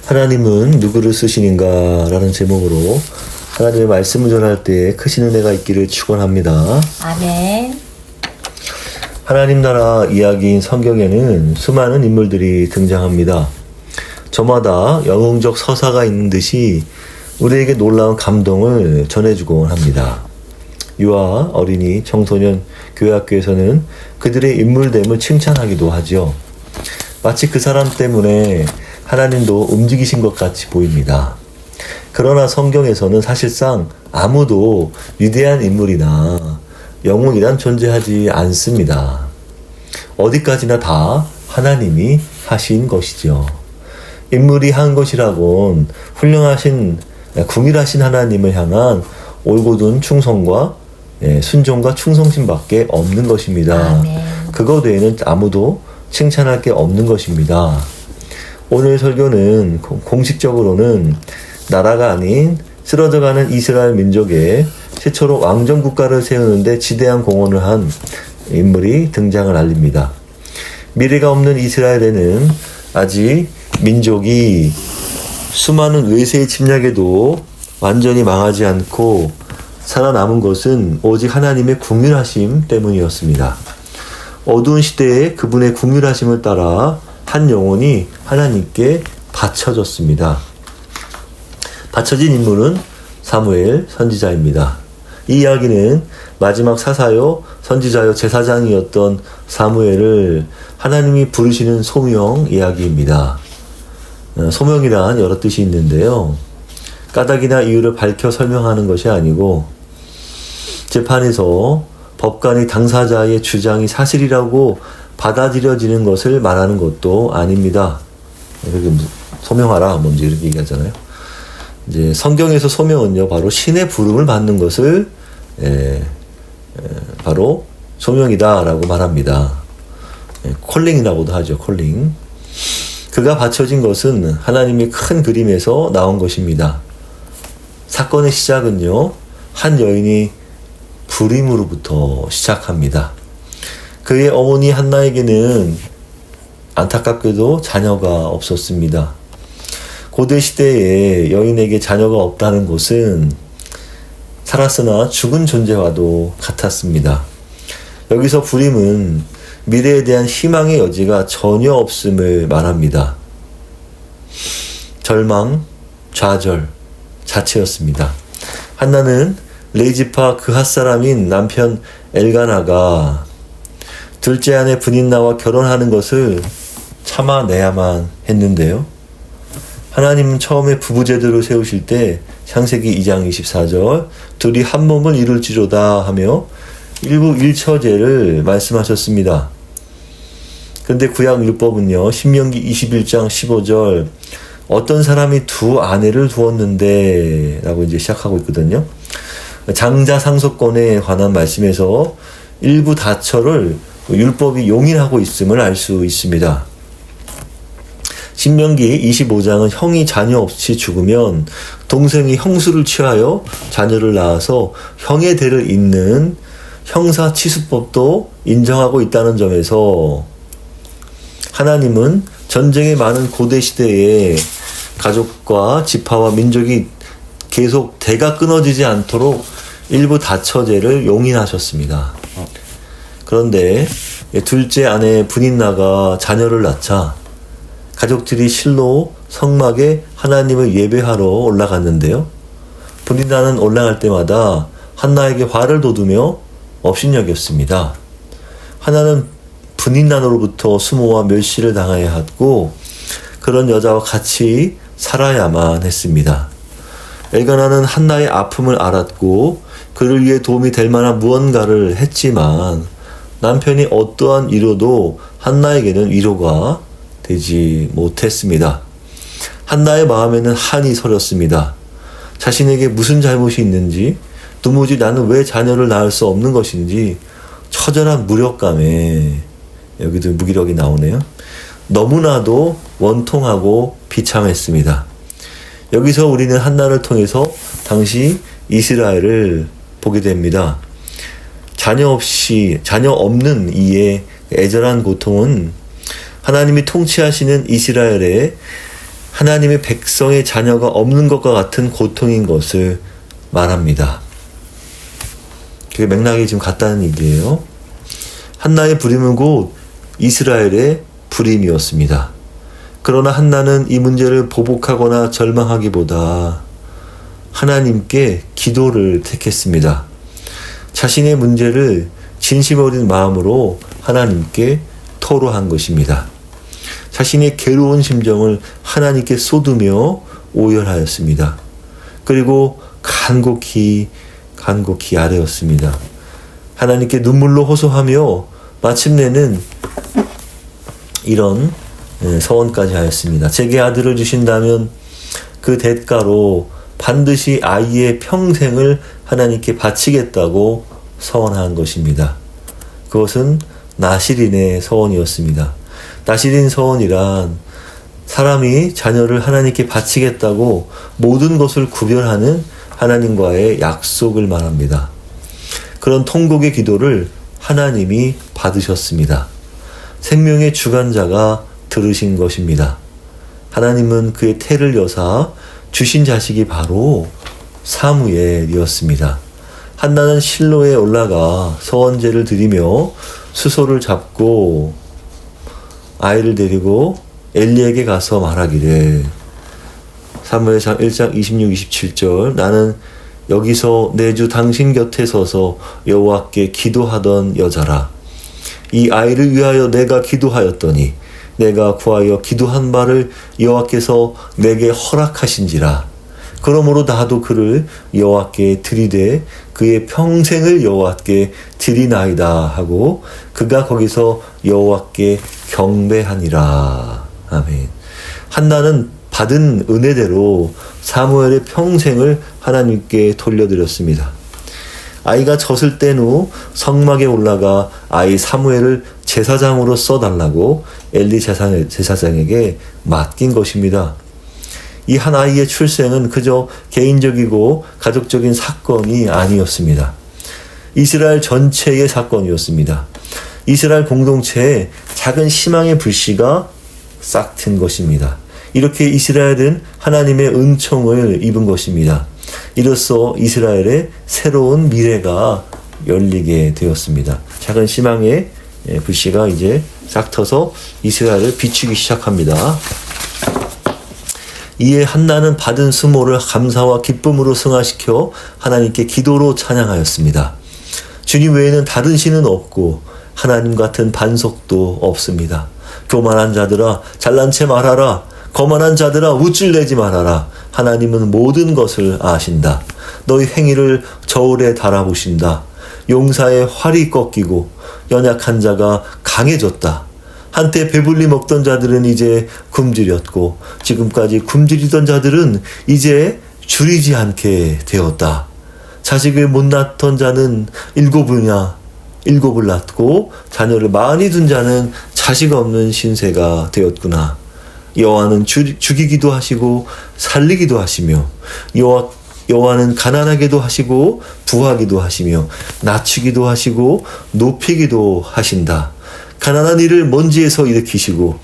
하나님은 누구를 쓰시는가? 라는 제목으로 하나님의 말씀을 전할 때 크신 은혜가 있기를 축원합니다. 아멘. 하나님 나라 이야기인 성경에는 수많은 인물들이 등장합니다. 저마다 영웅적 서사가 있는 듯이 우리에게 놀라운 감동을 전해주곤 합니다. 유아, 어린이, 청소년, 교회학교에서는 그들의 인물됨을 칭찬하기도 하죠. 마치 그 사람 때문에 하나님도 움직이신 것 같이 보입니다. 그러나 성경에서는 사실상 아무도 위대한 인물이나 영웅이란 존재하지 않습니다. 어디까지나 다 하나님이 하신 것이죠. 인물이 한 것이라곤 훌륭하신 궁일하신 하나님을 향한 올곧은 충성과 순종과 충성심밖에 없는 것입니다. 아멘. 그거 외에는 아무도 칭찬할 게 없는 것입니다. 오늘 설교는 공식적으로는 나라가 아닌 쓰러져가는 이스라엘 민족의 최초로 왕정 국가를 세우는데 지대한 공헌을 한 인물이 등장을 알립니다. 미래가 없는 이스라엘에는 아직 민족이 수많은 외세의 침략에도 완전히 망하지 않고 살아남은 것은 오직 하나님의 궁휼하심 때문이었습니다. 어두운 시대에 그분의 궁휼하심을 따라 한 영혼이 하나님께 바쳐졌습니다. 바쳐진 인물은 사무엘 선지자입니다. 이 이야기는 마지막 사사요 선지자요 제사장이었던 사무엘을 하나님이 부르시는 소명 이야기입니다. 소명이란 여러 뜻이 있는데요. 까닭이나 이유를 밝혀 설명하는 것이 아니고 재판에서 법관이 당사자의 주장이 사실이라고 받아들여지는 것을 말하는 것도 아닙니다. 이렇게 소명하라 먼저 이렇게 얘기하잖아요. 이제 성경에서 소명은요 바로 신의 부름을 받는 것을 바로 소명이다라고 말합니다. 콜링이라고도 하죠. 콜링. 그가 바쳐진 것은 하나님의 큰 그림에서 나온 것입니다. 사건의 시작은요 한 여인이 불임으로부터 시작합니다. 그의 어머니 한나에게는 안타깝게도 자녀가 없었습니다. 고대 시대에 여인에게 자녀가 없다는 것은 살았으나 죽은 존재와도 같았습니다. 여기서 불임은 미래에 대한 희망의 여지가 전혀 없음을 말합니다. 절망, 좌절 자체였습니다. 한나는 레이지파 그 핫사람인 남편 엘가나가 둘째 아내 브닌나와 결혼하는 것을 참아내야만 했는데요. 하나님은 처음에 부부제도를 세우실 때 창세기 2장 24절 둘이 한 몸을 이룰지로다 하며 일부 일처제를 말씀하셨습니다. 그런데 구약 율법은요 신명기 21장 15절 어떤 사람이 두 아내를 두었는데 라고 이제 시작하고 있거든요. 장자 상속권에 관한 말씀에서 일부 다처를 율법이 용인하고 있음을 알 수 있습니다. 신명기 25장은 형이 자녀 없이 죽으면 동생이 형수를 취하여 자녀를 낳아서 형의 대를 잇는 형사치수법도 인정하고 있다는 점에서 하나님은 전쟁이 많은 고대 시대에 가족과 지파와 민족이 계속 대가 끊어지지 않도록 일부 다처제를 용인하셨습니다. 그런데 둘째 아내 브닌나가 자녀를 낳자 가족들이 실로 성막에 하나님을 예배하러 올라갔는데요. 브닌나는 올라갈 때마다 한나에게 화를 돋우며 업신여겼습니다. 하나는 브닌나로부터 수모와 멸시를 당해야 했고 그런 여자와 같이 살아야만 했습니다. 엘가나는 한나의 아픔을 알았고 그를 위해 도움이 될 만한 무언가를 했지만 남편이 어떠한 위로도 한나에게는 위로가 되지 못했습니다. 한나의 마음에는 한이 서렸습니다. 자신에게 무슨 잘못이 있는지, 도무지 나는 왜 자녀를 낳을 수 없는 것인지 처절한 무력감에, 여기도 무기력이 나오네요. 너무나도 원통하고 비참했습니다. 여기서 우리는 한나를 통해서 당시 이스라엘을 보게 됩니다. 자녀 없는 이의 애절한 고통은 하나님이 통치하시는 이스라엘의 하나님의 백성의 자녀가 없는 것과 같은 고통인 것을 말합니다. 그게 맥락이 지금 같다는 얘기예요. 한나의 부림은 곧 이스라엘의 부림이었습니다. 그러나 한나는 이 문제를 보복하거나 절망하기보다 하나님께 기도를 택했습니다. 자신의 문제를 진심 어린 마음으로 하나님께 토로한 것입니다. 자신의 괴로운 심정을 하나님께 쏟으며 오열하였습니다. 그리고 간곡히 아뢰었습니다. 하나님께 눈물로 호소하며 마침내는 이런 서원까지 하였습니다. 제게 아들을 주신다면 그 대가로 반드시 아이의 평생을 하나님께 바치겠다고 서원한 것입니다. 그것은 나실인의 서원이었습니다. 나실인 서원이란 사람이 자녀를 하나님께 바치겠다고 모든 것을 구별하는 하나님과의 약속을 말합니다. 그런 통곡의 기도를 하나님이 받으셨습니다. 생명의 주관자가 들으신 것입니다. 하나님은 그의 태를 여사 주신 자식이 바로 사무엘이었습니다. 한나는 실로에 올라가 서원제를 드리며 수소를 잡고 아이를 데리고 엘리에게 가서 말하기를, 사무엘상 1장 26, 27절, 나는 여기서 내 주 당신 곁에 서서 여호와께 기도하던 여자라. 이 아이를 위하여 내가 기도하였더니 내가 구하여 기도한 바를 여호와께서 내게 허락하신지라. 그러므로 나도 그를 여호와께 드리되 그의 평생을 여호와께 드리나이다 하고 그가 거기서 여호와께 경배하니라. 아멘. 한나는 받은 은혜대로 사무엘의 평생을 하나님께 돌려드렸습니다. 아이가 젖을 뗀 후 성막에 올라가 아이 사무엘을 제사장으로 써달라고 엘리 제사장에게 맡긴 것입니다. 이 한 아이의 출생은 그저 개인적이고 가족적인 사건이 아니었습니다. 이스라엘 전체의 사건이었습니다. 이스라엘 공동체에 작은 희망의 불씨가 싹 튼 것입니다. 이렇게 이스라엘은 하나님의 은총을 입은 것입니다. 이로써 이스라엘의 새로운 미래가 열리게 되었습니다. 작은 희망의 불씨가 이제 싹 터서 이스라엘을 비추기 시작합니다. 이에 한나는 받은 수모를 감사와 기쁨으로 승화시켜 하나님께 기도로 찬양하였습니다. 주님 외에는 다른 신은 없고 하나님 같은 반석도 없습니다. 교만한 자들아 잘난 체 말하라. 거만한 자들아 우쭐내지 말아라. 하나님은 모든 것을 아신다. 너희 행위를 저울에 달아보신다. 용사의 활이 꺾이고 연약한 자가 강해졌다. 한때 배불리 먹던 자들은 이제 굶주렸고 지금까지 굶주리던 자들은 이제 줄이지 않게 되었다. 자식을 못 낳던 자는 일곱을 낳고 자녀를 많이 둔 자는 자식 없는 신세가 되었구나. 여호와는 죽이기도 하시고 살리기도 하시며 여호와는 가난하게도 하시고 부하기도 하시며 낮추기도 하시고 높이기도 하신다. 가난한 이를 먼지에서 일으키시고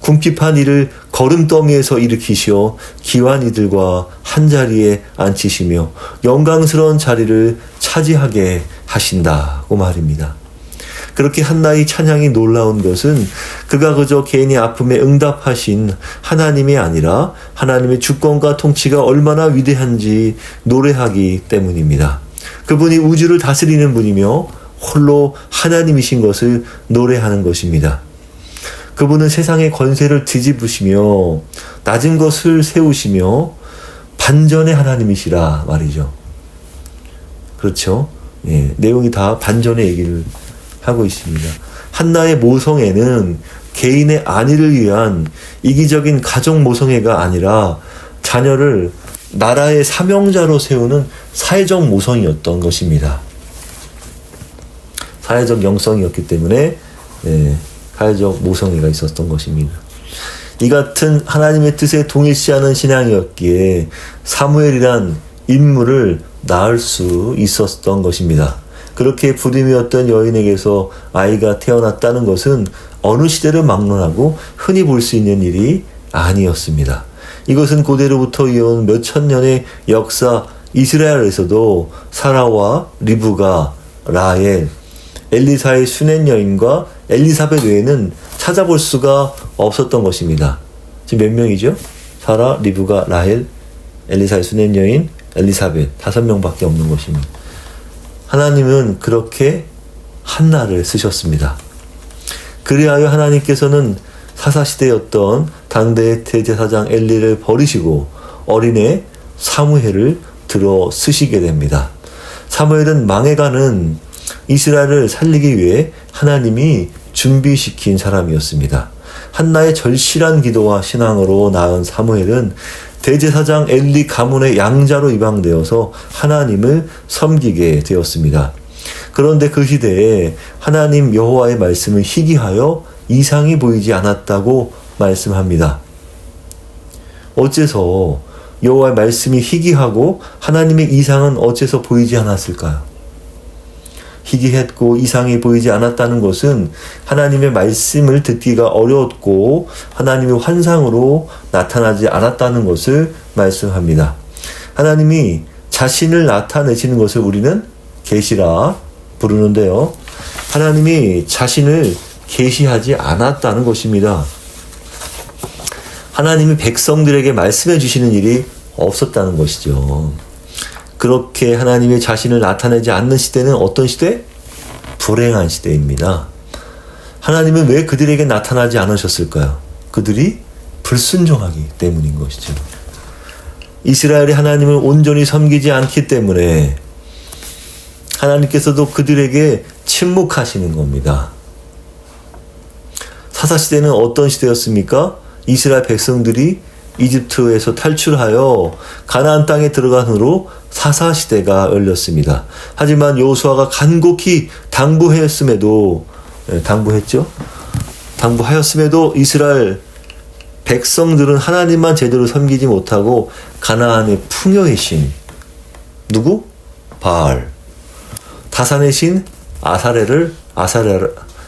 궁핍한 이를 거름더미에서 일으키시어 귀한 이들과 한자리에 앉히시며 영광스러운 자리를 차지하게 하신다고 말입니다. 그렇게 한나의 찬양이 놀라운 것은 그가 그저 개인의 아픔에 응답하신 하나님이 아니라 하나님의 주권과 통치가 얼마나 위대한지 노래하기 때문입니다. 그분이 우주를 다스리는 분이며 홀로 하나님이신 것을 노래하는 것입니다. 그분은 세상의 권세를 뒤집으시며 낮은 것을 세우시며 반전의 하나님이시라 말이죠. 그렇죠? 예, 내용이 다 반전의 얘기를 하고 있습니다. 한나의 모성애는 개인의 안위를 위한 이기적인 가족 모성애가 아니라 자녀를 나라의 사명자로 세우는 사회적 모성이었던 것입니다. 사회적 영성이었기 때문에 사회적 모성애가 있었던 것입니다. 이 같은 하나님의 뜻에 동일시하는 신앙이었기에 사무엘이란 인물을 낳을 수 있었던 것입니다. 그렇게 부림이었던 여인에게서 아이가 태어났다는 것은 어느 시대를 막론하고 흔히 볼 수 있는 일이 아니었습니다. 이것은 고대로부터 이어온 몇천 년의 역사 이스라엘에서도 사라와 리브가, 라헬, 엘리사의 수낸 여인과 엘리사벳 외에는 찾아볼 수가 없었던 것입니다. 지금 몇 명이죠? 사라, 리브가, 라헬, 엘리사의 수낸 여인, 엘리사벳 5명밖에 없는 것입니다. 하나님은 그렇게 한나를 쓰셨습니다. 그리하여 하나님께서는 사사시대였던 당대의 대제사장 엘리를 버리시고 어린애 사무엘을 들어 쓰시게 됩니다. 사무엘은 망해가는 이스라엘을 살리기 위해 하나님이 준비시킨 사람이었습니다. 한나의 절실한 기도와 신앙으로 낳은 사무엘은 대제사장 엘리 가문의 양자로 입양되어서 하나님을 섬기게 되었습니다. 그런데 그 시대에 하나님 여호와의 말씀을 희귀하여 이상이 보이지 않았다고 말씀합니다. 어째서 여호와의 말씀이 희귀하고 하나님의 이상은 어째서 보이지 않았을까요? 희귀했고 이상이 보이지 않았다는 것은 하나님의 말씀을 듣기가 어려웠고 하나님의 환상으로 나타나지 않았다는 것을 말씀합니다. 하나님이 자신을 나타내시는 것을 우리는 계시라 부르는데요. 하나님이 자신을 계시하지 않았다는 것입니다. 하나님이 백성들에게 말씀해 주시는 일이 없었다는 것이죠. 그렇게 하나님의 자신을 나타내지 않는 시대는 어떤 시대? 불행한 시대입니다. 하나님은 왜 그들에게 나타나지 않으셨을까요? 그들이 불순종하기 때문인 것이죠. 이스라엘이 하나님을 온전히 섬기지 않기 때문에 하나님께서도 그들에게 침묵하시는 겁니다. 사사시대는 어떤 시대였습니까? 이스라엘 백성들이 이집트에서 탈출하여 가나안 땅에 들어간 후로 사사시대가 열렸습니다. 하지만 여호수아가 간곡히 당부하였음에도 이스라엘 백성들은 하나님만 제대로 섬기지 못하고 가나안의 풍요의 신 누구? 바알, 다산의 신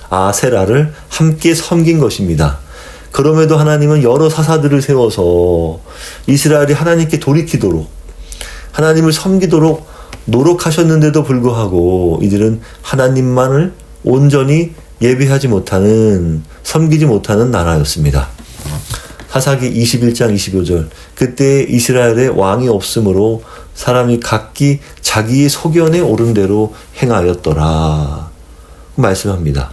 아세라를 함께 섬긴 것입니다. 그럼에도 하나님은 여러 사사들을 세워서 이스라엘이 하나님께 돌이키도록 하나님을 섬기도록 노력하셨는데도 불구하고 이들은 하나님만을 온전히 예배하지 못하는, 섬기지 못하는 나라였습니다. 사사기 21장 25절 그때 이스라엘에 왕이 없으므로 사람이 각기 자기의 소견에 오른 대로 행하였더라 말씀합니다.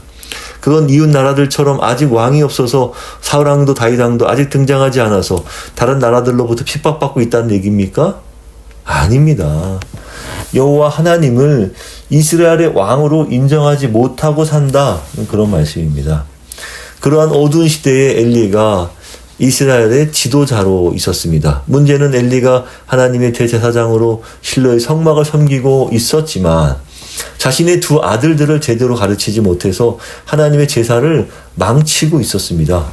그건 이웃 나라들처럼 아직 왕이 없어서 사울왕도 다윗왕도 아직 등장하지 않아서 다른 나라들로부터 핍박받고 있다는 얘기입니까? 아닙니다. 여호와 하나님을 이스라엘의 왕으로 인정하지 못하고 산다 그런 말씀입니다. 그러한 어두운 시대에 엘리가 이스라엘의 지도자로 있었습니다. 문제는 엘리가 하나님의 대제사장으로 실로의 성막을 섬기고 있었지만 자신의 두 아들들을 제대로 가르치지 못해서 하나님의 제사를 망치고 있었습니다.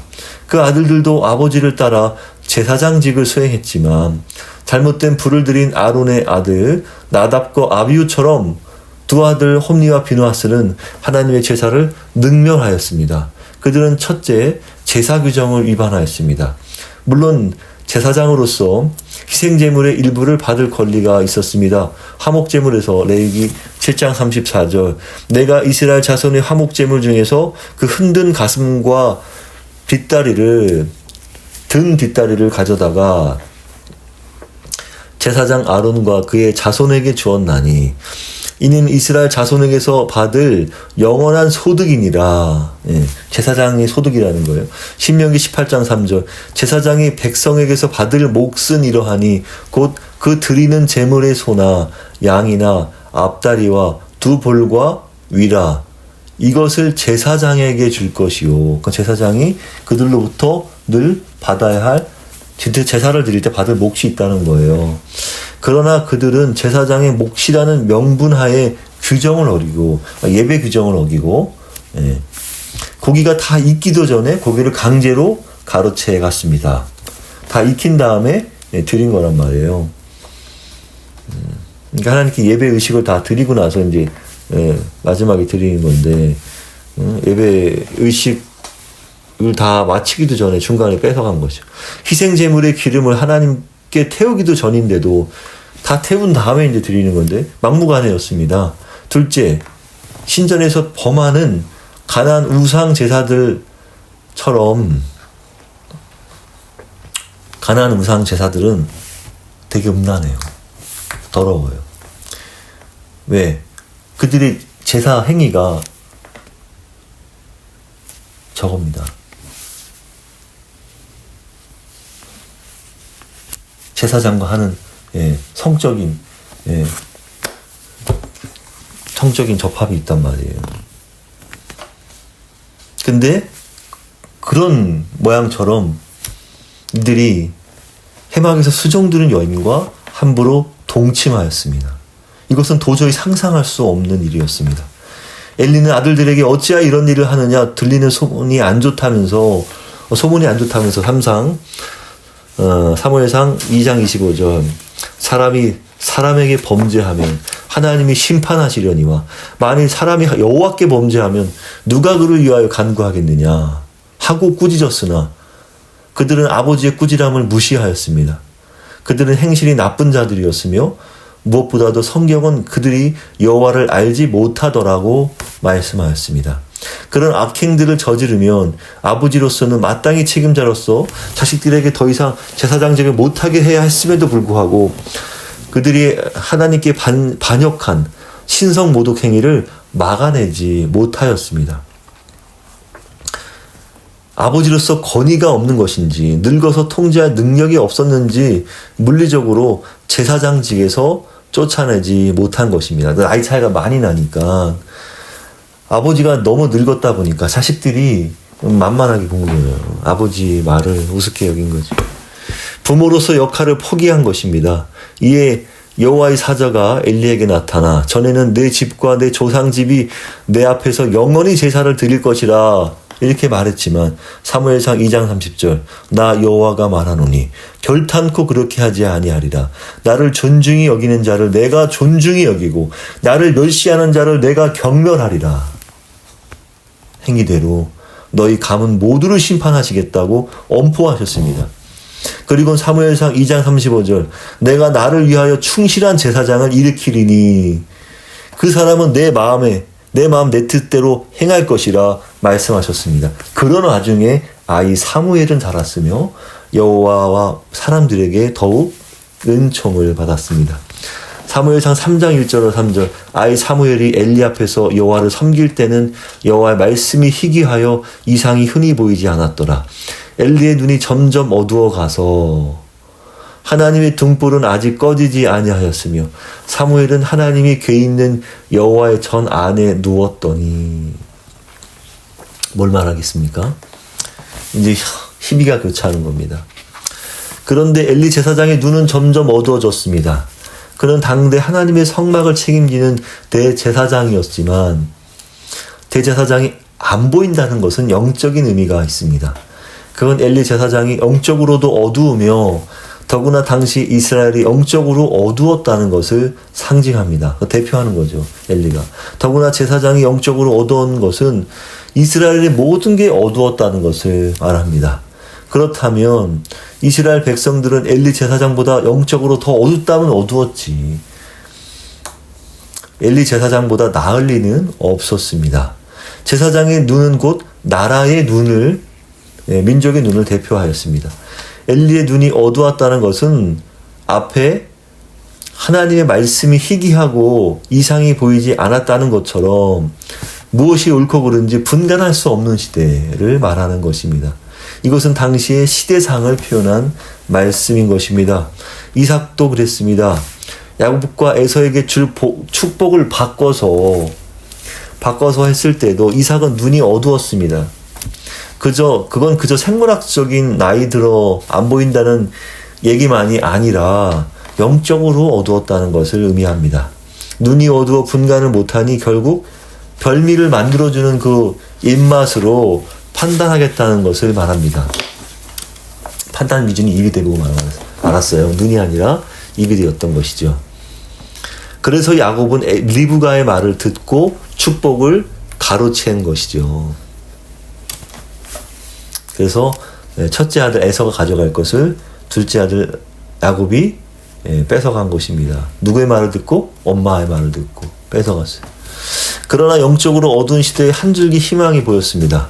그 아들들도 아버지를 따라 제사장직을 수행했지만 잘못된 불을 들인 아론의 아들 나답과 아비후처럼 두 아들 홈리와 비누아스는 하나님의 제사를 능멸하였습니다. 그들은 첫째 제사 규정을 위반하였습니다. 물론 제사장으로서 희생제물의 일부를 받을 권리가 있었습니다. 화목제물에서 레위기 7장 34절 내가 이스라엘 자손의 화목제물 중에서 그 흔든 가슴과 등 뒷다리를 가져다가 제사장 아론과 그의 자손에게 주었나니 이는 이스라엘 자손에게서 받을 영원한 소득이니라. 제사장의 소득이라는 거예요. 신명기 18장 3절 제사장이 백성에게서 받을 몫은 이러하니 곧 그 드리는 제물의 소나 양이나 앞다리와 두 볼과 위라 이것을 제사장에게 줄 것이요. 그 제사장이 그들로부터 늘 받아야 할 제사를 드릴 때 받을 몫이 있다는 거예요. 그러나 그들은 제사장의 몫이라는 명분하에 규정을 어기고 예배 규정을 어기고 고기가 다 익기도 전에 고기를 강제로 가로채 갔습니다. 다 익힌 다음에 드린 거란 말이에요. 그러니까 하나님께 예배 의식을 다 드리고 나서 이제 마지막에 드리는 건데 예배 의식을 다 마치기도 전에 중간에 뺏어간 거죠. 희생 제물의 기름을 하나님께 태우기도 전인데도 다 태운 다음에 이제 드리는 건데 막무가내였습니다. 둘째, 신전에서 범하는 가난 우상 제사들처럼 가난 우상 제사들은 되게 음란해요. 더러워요. 왜? 그들의 제사 행위가 저겁니다. 제사장과 하는 성적인 접합이 있단 말이에요. 근데 그런 모양처럼 이들이 해막에서 수종드는 여인과 함부로 동침하였습니다. 이것은 도저히 상상할 수 없는 일이었습니다. 엘리는 아들들에게 어찌하여 이런 일을 하느냐, 들리는 소문이 안 좋다면서 사무엘상 2장 25절 사람이 사람에게 범죄하면 하나님이 심판하시려니와 만일 사람이 여호와께 범죄하면 누가 그를 위하여 간구하겠느냐 하고 꾸짖었으나 그들은 아버지의 꾸지람을 무시하였습니다. 그들은 행실이 나쁜 자들이었으며 무엇보다도 성경은 그들이 여호와를 알지 못하더라고 말씀하였습니다. 그런 악행들을 저지르면 아버지로서는 마땅히 책임자로서 자식들에게 더 이상 제사장직을 못하게 해야 했음에도 불구하고 그들이 하나님께 반역한 신성 모독 행위를 막아내지 못하였습니다. 아버지로서 권위가 없는 것인지 늙어서 통제할 능력이 없었는지 물리적으로 제사장직에서 쫓아내지 못한 것입니다. 나이 차이가 많이 나니까 아버지가 너무 늙었다 보니까 자식들이 만만하게 본 거예요. 아버지 말을 우습게 여긴 거지. 부모로서 역할을 포기한 것입니다. 이에 여호와의 사자가 엘리에게 나타나 전에는 내 집과 내 조상 집이 내 앞에서 영원히 제사를 드릴 것이라 이렇게 말했지만 사무엘상 2장 30절 나 여호와가 말하노니 결탄코 그렇게 하지 아니하리라. 나를 존중히 여기는 자를 내가 존중히 여기고 나를 멸시하는 자를 내가 경멸하리라. 행위대로 너희 가문 모두를 심판하시겠다고 엄포하셨습니다. 그리고 사무엘상 2장 35절 내가 나를 위하여 충실한 제사장을 일으키리니 그 사람은 내 마음 내 뜻대로 행할 것이라 말씀하셨습니다. 그런 와중에 아이 사무엘은 자랐으며 여호와와 사람들에게 더욱 은총을 받았습니다. 사무엘상 3장 1절로 3절 아이 사무엘이 엘리 앞에서 여호와를 섬길 때는 여호와의 말씀이 희귀하여 이상이 흔히 보이지 않았더라. 엘리의 눈이 점점 어두워가서 하나님의 등불은 아직 꺼지지 아니하였으며 사무엘은 하나님이 궤 있는 여호와의 전 안에 누웠더니 뭘 말하겠습니까? 이제 희비가 교차하는 겁니다. 그런데 엘리 제사장의 눈은 점점 어두워졌습니다. 그는 당대 하나님의 성막을 책임지는 대제사장이었지만 대제사장이 안 보인다는 것은 영적인 의미가 있습니다. 그건 엘리 제사장이 영적으로도 어두우며 더구나 당시 이스라엘이 영적으로 어두웠다는 것을 상징합니다. 대표하는 거죠, 엘리가. 더구나 제사장이 영적으로 어두운 것은 이스라엘의 모든 게 어두웠다는 것을 말합니다. 그렇다면 이스라엘 백성들은 엘리 제사장보다 영적으로 더 어둡다면 어두웠지. 엘리 제사장보다 나을 리는 없었습니다. 제사장의 눈은 곧 나라의 눈을, 민족의 눈을 대표하였습니다. 엘리의 눈이 어두웠다는 것은 앞에 하나님의 말씀이 희귀하고 이상이 보이지 않았다는 것처럼 무엇이 옳고 그른지 분간할 수 없는 시대를 말하는 것입니다. 이것은 당시의 시대상을 표현한 말씀인 것입니다. 이삭도 그랬습니다. 야곱과 에서에게 줄 축복을 바꿔서 했을 때도 이삭은 눈이 어두웠습니다. 그건 그저 생물학적인 나이 들어 안 보인다는 얘기만이 아니라 영적으로 어두웠다는 것을 의미합니다. 눈이 어두워 분간을 못하니 결국 별미를 만들어주는 그 입맛으로 판단하겠다는 것을 말합니다. 판단 기준이 입이 되고 말았어요. 눈이 아니라 입이 되었던 것이죠. 그래서 야곱은 리브가의 말을 듣고 축복을 가로챈 것이죠. 그래서 첫째 아들 에서가 가져갈 것을 둘째 아들 야곱이 뺏어간 것입니다. 누구의 말을 듣고? 엄마의 말을 듣고 뺏어갔어요. 그러나 영적으로 어두운 시대에 한 줄기 희망이 보였습니다.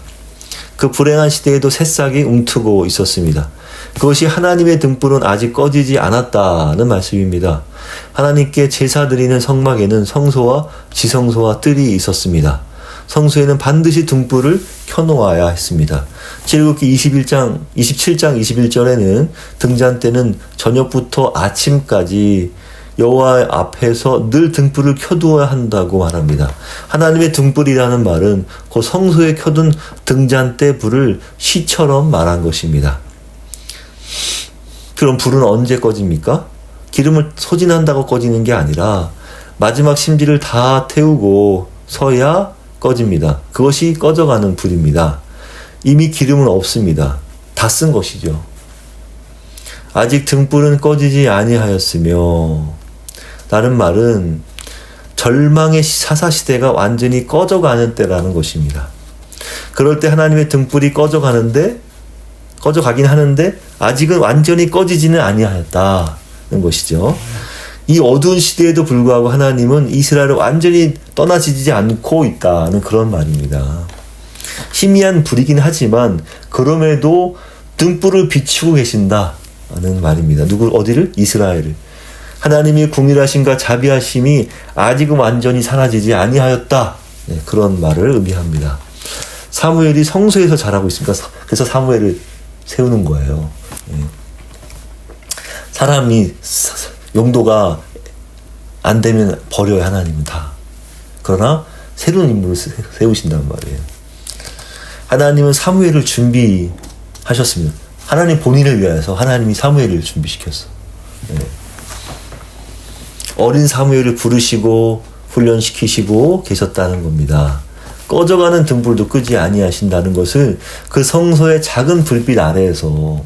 그 불행한 시대에도 새싹이 움트고 있었습니다. 그것이 하나님의 등불은 아직 꺼지지 않았다는 말씀입니다. 하나님께 제사 드리는 성막에는 성소와 지성소와 뜰이 있었습니다. 성소에는 반드시 등불을 켜놓아야 했습니다. 출애굽기 27장 21절에는 등잔 때는 저녁부터 아침까지 여호와 앞에서 늘 등불을 켜두어야 한다고 말합니다. 하나님의 등불이라는 말은 그 성소에 켜둔 등잔대 불을 시처럼 말한 것입니다. 그럼 불은 언제 꺼집니까? 기름을 소진한다고 꺼지는 게 아니라 마지막 심지를 다 태우고 서야 꺼집니다. 그것이 꺼져가는 불입니다. 이미 기름은 없습니다. 다 쓴 것이죠. 아직 등불은 꺼지지 아니하였으며, 다른 말은 절망의 사사시대가 완전히 꺼져가는 때라는 것입니다. 그럴 때 하나님의 등불이 꺼져가긴 하는데 아직은 완전히 꺼지지는 아니하였다는 것이죠. 이 어두운 시대에도 불구하고 하나님은 이스라엘을 완전히 떠나지지 않고 있다는 그런 말입니다. 희미한 불이긴 하지만 그럼에도 등불을 비추고 계신다는 말입니다. 어디를? 이스라엘을. 하나님의 궁일하심과 자비하심이 아직은 완전히 사라지지 아니하였다. 그런 말을 의미합니다. 사무엘이 성소에서 자라고 있습니다. 그래서 사무엘을 세우는 거예요. 사람이 용도가 안 되면 버려요, 하나님은 다. 그러나 새로운 인물을 세우신단 말이에요. 하나님은 사무엘을 준비하셨습니다. 하나님 본인을 위해서 하나님이 사무엘을 준비시켰어. 어린 사무엘을 부르시고 훈련시키시고 계셨다는 겁니다. 꺼져가는 등불도 끄지 아니하신다는 것을 그 성소의 작은 불빛 아래에서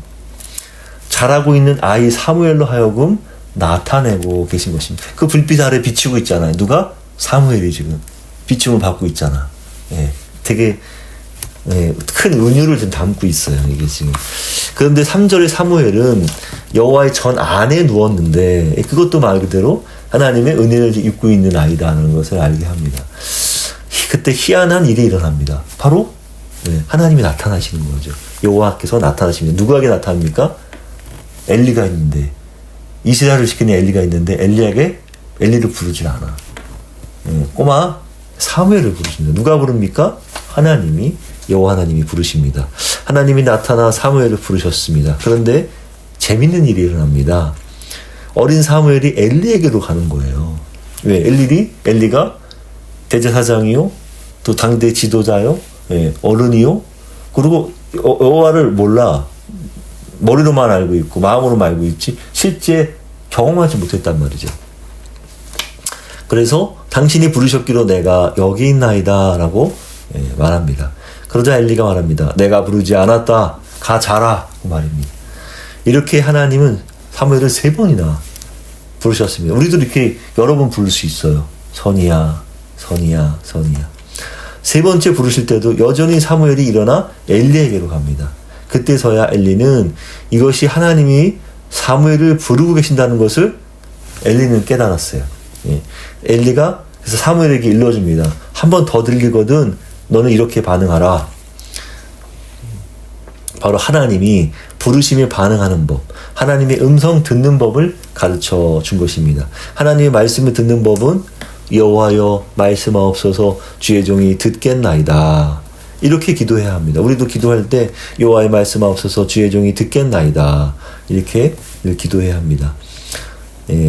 자라고 있는 아이 사무엘로 하여금 나타내고 계신 것입니다. 그 불빛 아래 비추고 있잖아요. 누가? 사무엘이 지금 비춤을 받고 있잖아. 되게 큰 은유를 좀 담고 있어요. 이게 지금. 그런데 3절의 사무엘은 여호와의 전 안에 누웠는데 그것도 말 그대로 하나님의 은혜를 입고 있는 아이다라는 것을 알게 합니다. 그때 희한한 일이 일어납니다. 바로 하나님이 나타나시는 거죠. 여호와께서 나타나십니다. 누구에게 나타납니까? 엘리가 있는데, 이스라엘을 지키는 엘리가 있는데 엘리를 부르지 않아. 꼬마 사무엘을 부르십니다. 누가 부릅니까? 하나님이, 여호와 하나님이 부르십니다. 하나님이 나타나 사무엘을 부르셨습니다. 그런데 재밌는 일이 일어납니다. 어린 사무엘이 엘리에게로 가는 거예요. 왜? 엘리가 대제사장이요, 또 당대 지도자요, 어른이요, 그리고 여호와를 몰라. 머리로만 알고 있고 마음으로만 알고 있지 실제 경험하지 못했단 말이죠. 그래서 당신이 부르셨기로 내가 여기 있나이다 라고 말합니다. 그러자 엘리가 말합니다. 내가 부르지 않았다. 가 자라. 그 말입니다. 이렇게 하나님은 사무엘을 3번이나 부르셨습니다. 우리도 이렇게 여러 번 부를 수 있어요. 선이야, 선이야, 선이야. 3번째 부르실 때도 여전히 사무엘이 일어나 엘리에게로 갑니다. 그때서야 엘리는 이것이 하나님이 사무엘을 부르고 계신다는 것을 엘리는 깨달았어요. 엘리가 그래서 사무엘에게 일러줍니다. 한 번 더 들리거든 너는 이렇게 반응하라. 바로 하나님이 부르심에 반응하는 법, 하나님의 음성 듣는 법을 가르쳐 준 것입니다. 하나님의 말씀을 듣는 법은 여호와여 말씀하옵소서 주의 종이 듣겠나이다. 이렇게 기도해야 합니다. 우리도 기도할 때 여호와의 말씀하옵소서 주의 종이 듣겠나이다. 이렇게 기도해야 합니다.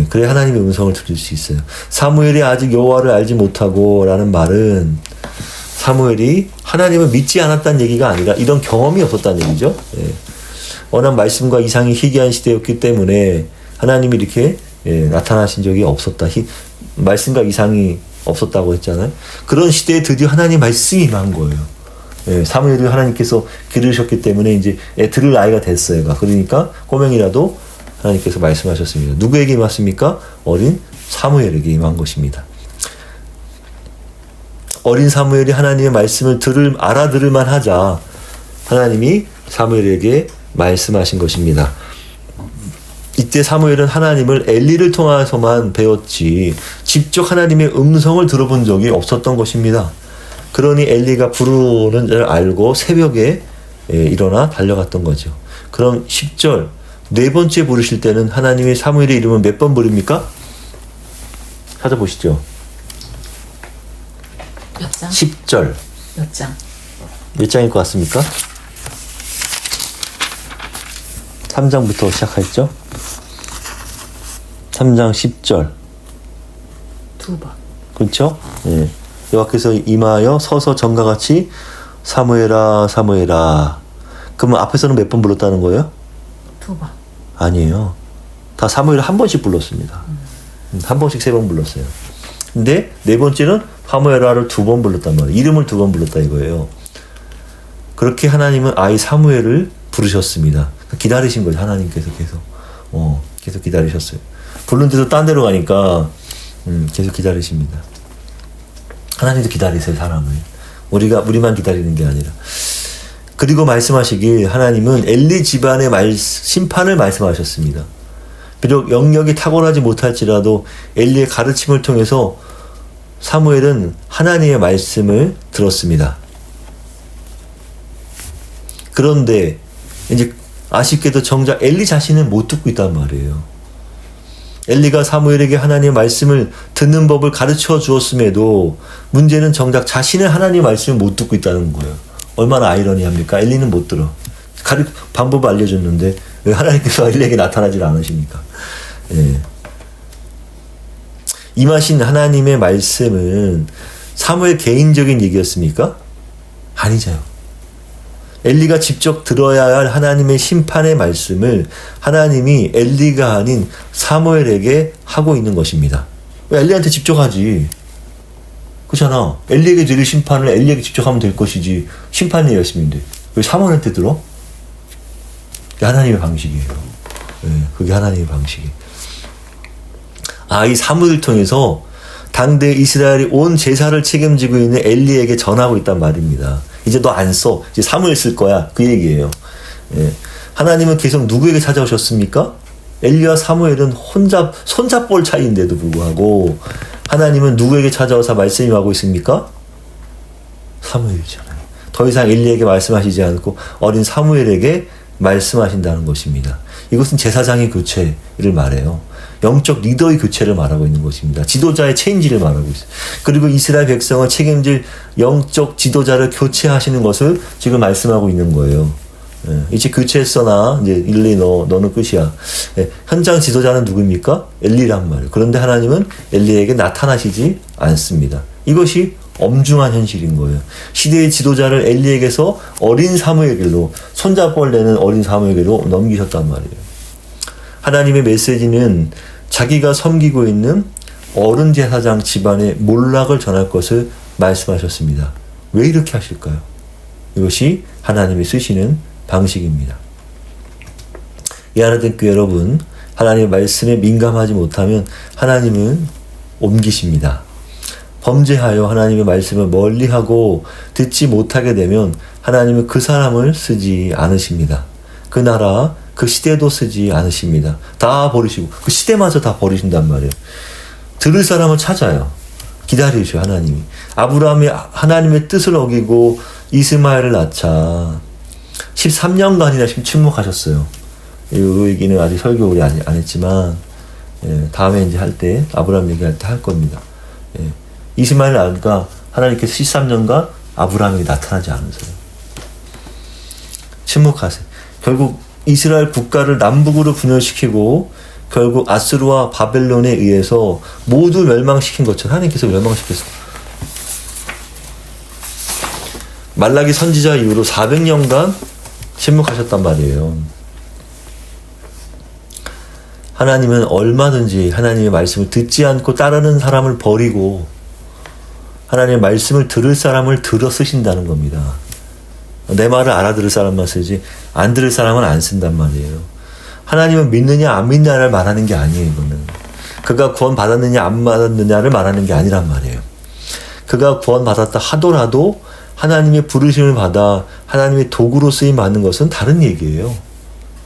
그래야 하나님의 음성을 들을 수 있어요. 사무엘이 아직 여호와를 알지 못하고 라는 말은 사무엘이 하나님을 믿지 않았다는 얘기가 아니라 이런 경험이 없었다는 얘기죠. 워낙 말씀과 이상이 희귀한 시대였기 때문에 하나님이 이렇게 나타나신 적이 없었다. 말씀과 이상이 없었다고 했잖아요. 그런 시대에 드디어 하나님 말씀이 임한 거예요. 사무엘을 하나님께서 기르셨기 때문에 이제 들을 나이가 됐어요. 그러니까 꼬맹이라도 하나님께서 말씀하셨습니다. 누구에게 임했습니까? 어린 사무엘에게 임한 것입니다. 어린 사무엘이 하나님의 말씀을 알아들을만 하자 하나님이 사무엘에게 말씀하신 것입니다. 이때 사무엘은 하나님을 엘리를 통해서만 배웠지 직접 하나님의 음성을 들어본 적이 없었던 것입니다. 그러니 엘리가 부르는 줄 알고 새벽에 일어나 달려갔던 거죠. 그럼 10절 네 번째 부르실 때는 하나님의 사무엘의 이름은 몇 번 부릅니까? 찾아보시죠. 몇 장? 10절. 몇 장? 몇 장일 것 같습니까? 3장부터 시작했죠? 3장 10절. 2번. 그렇죠? 예. 여호와께서 임하여 서서 전과 같이 사무엘아 사무엘아. 그러면 앞에서는 몇 번 불렀다는 거예요? 2번. 아니에요. 다 사무엘을 한 번씩 불렀습니다. 한 번씩 3번 불렀어요. 근데 네 번째는 사무엘아를 2번 불렀단 말이에요. 이름을 2번 불렀다 이거예요. 그렇게 하나님은 아이 사무엘을 부르셨습니다. 기다리신 거죠. 하나님께서 계속 기다리셨어요. 부른 데도 딴 데로 가니까 계속 기다리십니다. 하나님도 기다리세요. 사람을. 우리만 기다리는 게 아니라. 그리고 말씀하시길 하나님은 엘리 집안의 심판을 말씀하셨습니다. 비록 영역이 탁월하지 못할지라도 엘리의 가르침을 통해서 사무엘은 하나님의 말씀을 들었습니다. 그런데 이제 아쉽게도 정작 엘리 자신은 못 듣고 있단 말이에요. 엘리가 사무엘에게 하나님의 말씀을 듣는 법을 가르쳐 주었음에도 문제는 정작 자신의 하나님의 말씀을 못 듣고 있다는 거예요. 얼마나 아이러니합니까? 엘리는 못 들어. 방법을 알려줬는데 왜 하나님께서 엘리에게 나타나질 않으십니까? 예. 임하신 하나님의 말씀은 사무엘 개인적인 얘기였습니까? 아니죠. 엘리가 직접 들어야 할 하나님의 심판의 말씀을 하나님이 엘리가 아닌 사무엘에게 하고 있는 것입니다. 왜 엘리한테 직접 하지? 그렇잖아. 엘리에게 드릴 심판을 엘리에게 직접 하면 될 것이지. 심판의 말씀인데 왜 사무엘한테 들어? 그게 하나님의 방식이에요. 네, 그게 하나님의 방식이에요. 이 사무엘을 통해서 당대 이스라엘이 온 제사를 책임지고 있는 엘리에게 전하고 있단 말입니다. 이제 너 안 써. 이제 사무엘 쓸 거야. 그 얘기예요. 예. 하나님은 계속 누구에게 찾아오셨습니까? 엘리와 사무엘은 손잡볼 차이인데도 불구하고 하나님은 누구에게 찾아와서 말씀하고 있습니까? 사무엘이잖아요. 더 이상 엘리에게 말씀하시지 않고 어린 사무엘에게 말씀하신다는 것입니다. 이것은 제사장의 교체를 말해요. 영적 리더의 교체를 말하고 있는 것입니다. 지도자의 체인지를 말하고 있어요. 그리고 이스라엘 백성을 책임질 영적 지도자를 교체하시는 것을 지금 말씀하고 있는 거예요. 예, 이제 교체했어나 이제 일리 너는 끝이야. 예, 현장 지도자는 누구입니까? 엘리란 말이에요. 그런데 하나님은 엘리에게 나타나시지 않습니다. 이것이 엄중한 현실인 거예요. 시대의 지도자를 엘리에게서 어린 사무엘에게로 손잡고 내는 어린 사무엘에게로 넘기셨단 말이에요. 하나님의 메시지는 자기가 섬기고 있는 어른 제사장 집안의 몰락을 전할 것을 말씀하셨습니다. 왜 이렇게 하실까요? 이것이 하나님이 쓰시는 방식입니다. 이 하나님 교회 여러분, 하나님의 말씀에 민감하지 못하면 하나님은 옮기십니다. 범죄하여 하나님의 말씀을 멀리하고 듣지 못하게 되면 하나님은 그 사람을 쓰지 않으십니다. 그 나라, 그 시대도 쓰지 않으십니다. 다 버리시고 그 시대마저 다 버리신단 말이에요. 들을 사람을 찾아요. 기다리셔 하나님이. 아브라함이 하나님의 뜻을 어기고 이스마엘을 낳자 13년간이나 지금 침묵하셨어요. 이 얘기는 아직 설교 우리 안 했지만 다음에 이제 할 때 아브라함 얘기할 때 할 겁니다. 이스마엘을 낳으니까 하나님께서 13년간 아브라함에게 나타나지 않으세요. 침묵하세요. 결국 이스라엘 국가를 남북으로 분열시키고 결국 아스루와 바벨론에 의해서 모두 멸망시킨 것처럼 하나님께서 멸망시켰어. 말라기 선지자 이후로 400년간 침묵하셨단 말이에요. 하나님은 얼마든지 하나님의 말씀을 듣지 않고 따르는 사람을 버리고 하나님의 말씀을 들을 사람을 들어 쓰신다는 겁니다. 내 말을 알아들을 사람만 쓰지 안 들을 사람은 안 쓴단 말이에요. 하나님은 믿느냐 안 믿느냐를 말하는 게 아니에요. 이거는 그가 구원 받았느냐 안 받았느냐를 말하는 게 아니란 말이에요. 그가 구원 받았다 하더라도 하나님의 부르심을 받아 하나님의 도구로 쓰임 받는 것은 다른 얘기예요.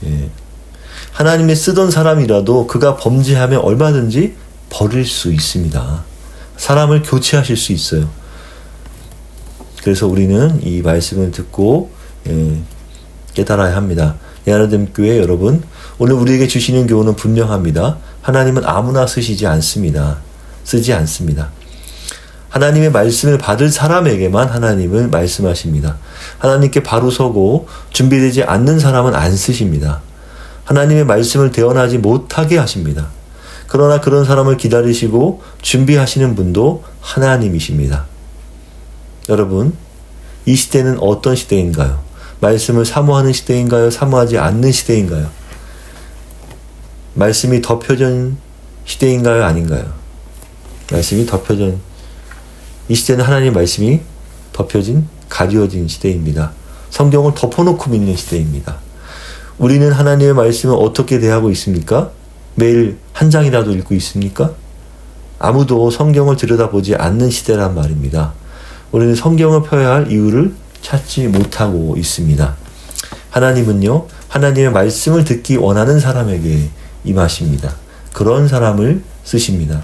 예. 하나님의 쓰던 사람이라도 그가 범죄하면 얼마든지 버릴 수 있습니다. 사람을 교체하실 수 있어요. 그래서 우리는 이 말씀을 듣고 깨달아야 합니다. 예하나님 교회 여러분, 오늘 우리에게 주시는 교훈은 분명합니다. 하나님은 아무나 쓰지 않습니다. 하나님의 말씀을 받을 사람에게만 하나님을 말씀하십니다. 하나님께 바로 서고 준비되지 않는 사람은 안 쓰십니다. 하나님의 말씀을 대언하지 못하게 하십니다. 그러나 그런 사람을 기다리시고 준비하시는 분도 하나님이십니다. 여러분, 이 시대는 어떤 시대인가요? 말씀을 사모하는 시대인가요? 사모하지 않는 시대인가요? 말씀이 덮여진 시대인가요? 아닌가요? 말씀이 덮여진, 이 시대는 하나님의 말씀이 덮여진, 가려진 시대입니다. 성경을 덮어놓고 믿는 시대입니다. 우리는 하나님의 말씀을 어떻게 대하고 있습니까? 매일 한 장이라도 읽고 있습니까? 아무도 성경을 들여다보지 않는 시대란 말입니다. 우리는 성경을 펴야 할 이유를 찾지 못하고 있습니다. 하나님은요, 하나님의 말씀을 듣기 원하는 사람에게 임하십니다. 그런 사람을 쓰십니다.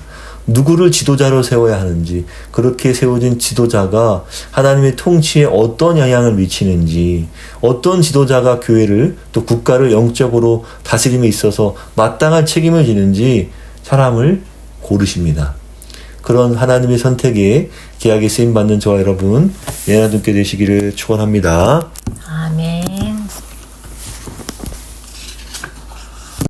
누구를 지도자로 세워야 하는지, 그렇게 세워진 지도자가 하나님의 통치에 어떤 영향을 미치는지, 어떤 지도자가 교회를 또 국가를 영적으로 다스림에 있어서 마땅한 책임을 지는지 사람을 고르십니다. 그런 하나님의 선택에 귀하게 쓰임받는 저와 여러분, 예하나님께 되시기를 축원합니다.